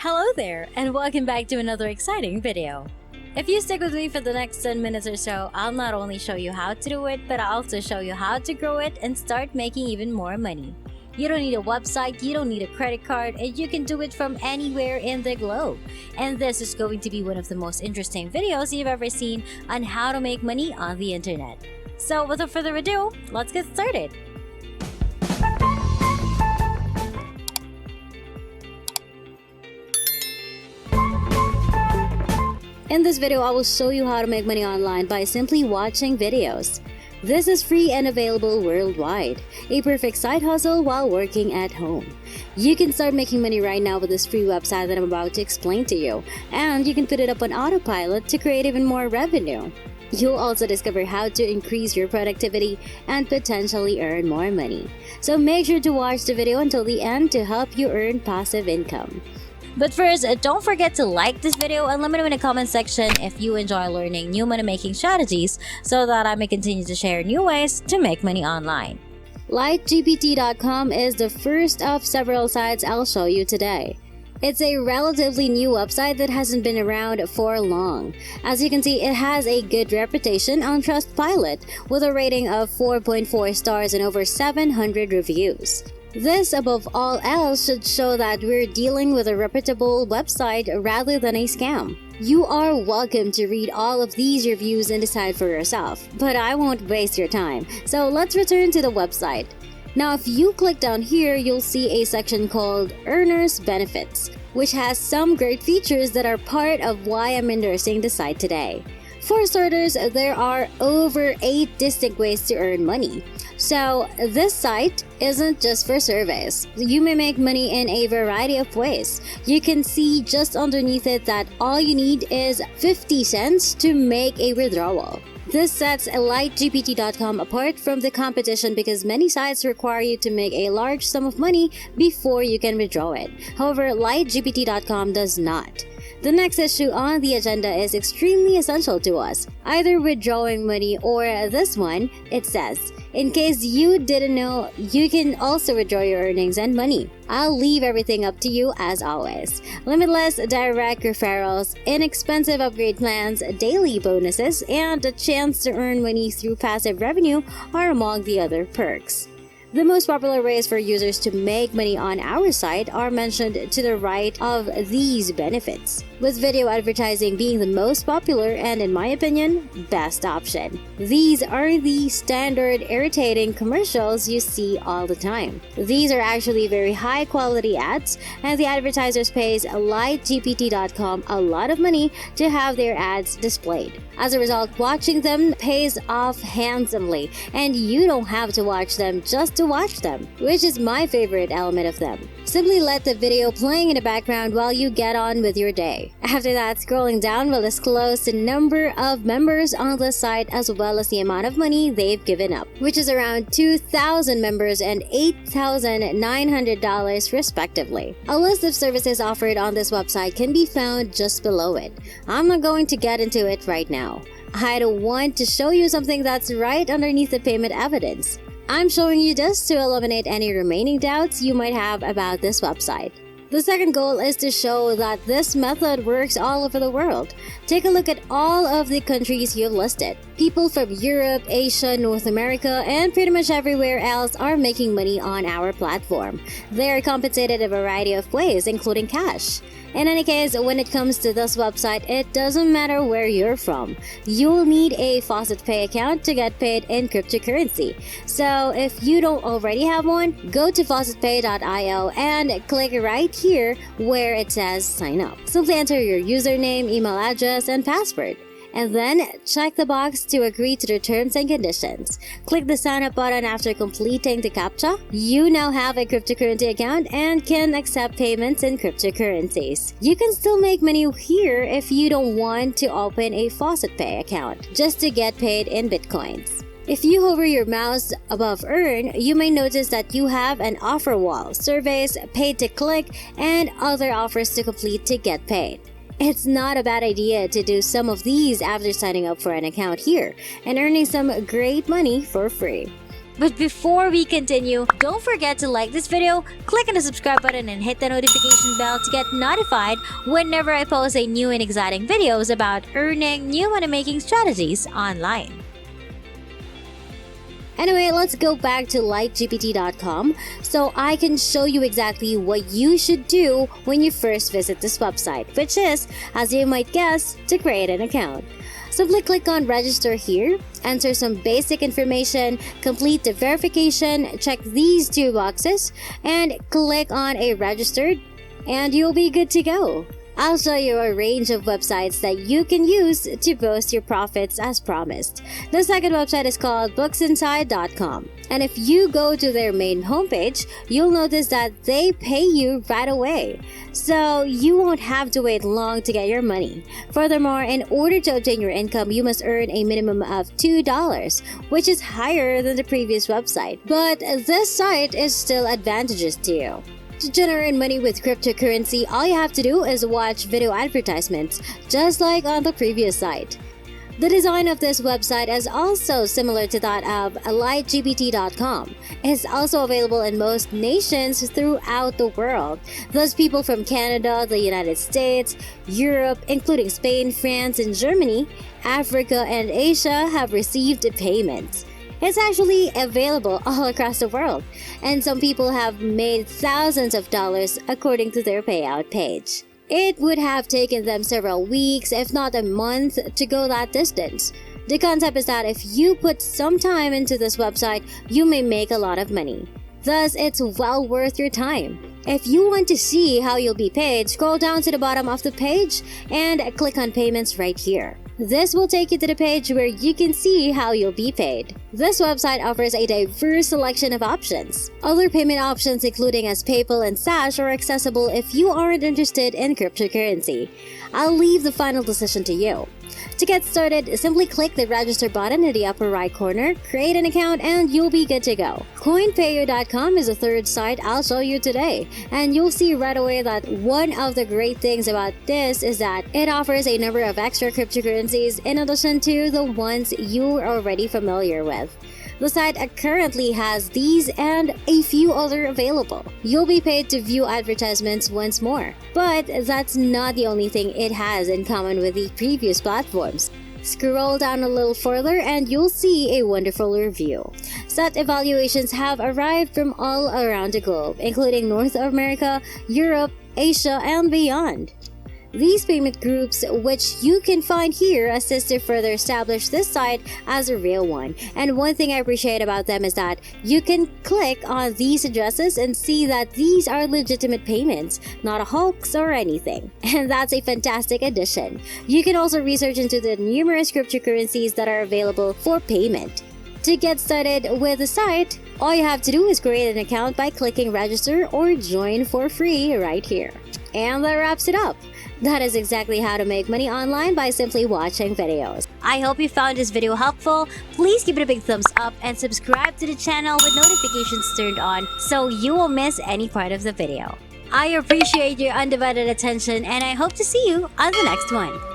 Hello there, and welcome back to another exciting video. If you stick with me for the next 10 minutes or so, I'll not only show you how to do it, but I'll also show you how to grow it and start making even more money. You don't need a website, you don't need a credit card, and you can do it from anywhere in the globe. And this is going to be one of the most interesting videos you've ever seen on how to make money on the internet. So without further ado, let's get started. In this video, I will show you how to make money online by simply watching videos. This is free and available worldwide, a perfect side hustle while working at home. You can start making money right now with this free website that I'm about to explain to you, and you can put it up on autopilot to create even more revenue. You'll also discover how to increase your productivity and potentially earn more money. So make sure to watch the video until the end to help you earn passive income. But first, don't forget to like this video and let me know in the comment section if you enjoy learning new money-making strategies so that I may continue to share new ways to make money online. LightGPT.com is the first of several sites I'll show you today. It's a relatively new website that hasn't been around for long. As you can see, it has a good reputation on Trustpilot with a rating of 4.4 stars and over 700 reviews. This, above all else, should show that we're dealing with a reputable website rather than a scam. You are welcome to read all of these reviews and decide for yourself, but I won't waste your time, so let's return to the website. Now, if you click down here, you'll see a section called Earners Benefits, which has some great features that are part of why I'm endorsing the site today. For starters, there are over 8 distinct ways to earn money. So, this site isn't just for surveys. You may make money in a variety of ways. You can see just underneath it that all you need is 50 cents to make a withdrawal. This sets LightGPT.com apart from the competition because many sites require you to make a large sum of money before you can withdraw it. However, LightGPT.com does not. The next issue on the agenda is extremely essential to us, either withdrawing money or this one. It says, in case you didn't know, you can also withdraw your earnings and money. I'll leave everything up to you as always. Limitless direct referrals, inexpensive upgrade plans, daily bonuses, and a chance to earn money through passive revenue are among the other perks. The most popular ways for users to make money on our site are mentioned to the right of these benefits, with video advertising being the most popular and, in my opinion, best option. These are the standard irritating commercials you see all the time. These are actually very high quality ads, and the advertisers pays LightGPT.com a lot of money to have their ads displayed. As a result, watching them pays off handsomely, and you don't have to watch them just to watch them, which is my favorite element of them. Simply let the video playing in the background while you get on with your day. After that, scrolling down will disclose the number of members on the site as well as the amount of money they've given up, which is around 2,000 members and $8,900 respectively. A list of services offered on this website can be found just below it. I'm not going to get into it right now. I don't want to show you something that's right underneath the payment evidence. I'm showing you this to eliminate any remaining doubts you might have about this website. The second goal is to show that this method works all over the world. Take a look at all of the countries you've listed. People from Europe, Asia, North America, and pretty much everywhere else are making money on our platform. They are compensated a variety of ways, including cash. In any case, when it comes to this website, it doesn't matter where you're from. You'll need a FaucetPay account to get paid in cryptocurrency. So if you don't already have one, go to faucetpay.io and click right here where it says sign up. Simply enter your username, email address, and password. And then check the box to agree to the terms and conditions. Click the sign up button after completing the CAPTCHA. You now have a cryptocurrency account and can accept payments in cryptocurrencies. You can still make money here if you don't want to open a FaucetPay account just to get paid in Bitcoins. If you hover your mouse above Earn, you may notice that you have an offer wall, surveys, paid to click, and other offers to complete to get paid. It's not a bad idea to do some of these after signing up for an account here and earning some great money for free. But before we continue, don't forget to like this video, click on the subscribe button, and hit the notification bell to get notified whenever I post a new and exciting videos about earning new money making strategies online. Anyway, let's go back to LikeGPT.com so I can show you exactly what you should do when you first visit this website, which is, as you might guess, to create an account. Simply click on register here, enter some basic information, complete the verification, check these two boxes, and click on a registered, and you'll be good to go. I'll show you a range of websites that you can use to boost your profits as promised. The second website is called booksinside.com. And if you go to their main homepage, you'll notice that they pay you right away. So you won't have to wait long to get your money. Furthermore, in order to obtain your income, you must earn a minimum of $2, which is higher than the previous website. But this site is still advantageous to you. To generate money with cryptocurrency, all you have to do is watch video advertisements, just like on the previous site. The design of this website is also similar to that of LikeGPT.com. It's also available in most nations throughout the world. Thus, people from Canada, the United States, Europe, including Spain, France, and Germany, Africa, and Asia have received payments. It's actually available all across the world, and some people have made thousands of dollars according to their payout page. It would have taken them several weeks, if not a month, to go that distance. The concept is that if you put some time into this website, you may make a lot of money. Thus, it's well worth your time. If you want to see how you'll be paid, scroll down to the bottom of the page and click on payments right here. This will take you to the page where you can see how you'll be paid. This website offers a diverse selection of options. Other payment options, including as PayPal and Stash, are accessible if you aren't interested in cryptocurrency. I'll leave the final decision to you. To get started, simply click the register button in the upper right corner, create an account, and you'll be good to go. CoinPayo.com is the third site I'll show you today, and you'll see right away that one of the great things about this is that it offers a number of extra cryptocurrencies in addition to the ones you're already familiar with. The site currently has these and a few other available. You'll be paid to view advertisements once more. But that's not the only thing it has in common with the previous platforms. Scroll down a little further and you'll see a wonderful review. Such evaluations have arrived from all around the globe, including North America, Europe, Asia, and beyond. These payment groups, which you can find here, assist to further establish this site as a real one. And one thing I appreciate about them is that you can click on these addresses and see that these are legitimate payments, not a hoax or anything. And that's a fantastic addition. You can also research into the numerous cryptocurrencies that are available for payment. To get started with the site, all you have to do is create an account by clicking register or join for free right here. And that wraps it up. That is exactly how to make money online by simply watching videos. I hope you found this video helpful. Please give it a big thumbs up and subscribe to the channel with notifications turned on so you won't miss any part of the video. I appreciate your undivided attention and I hope to see you on the next one.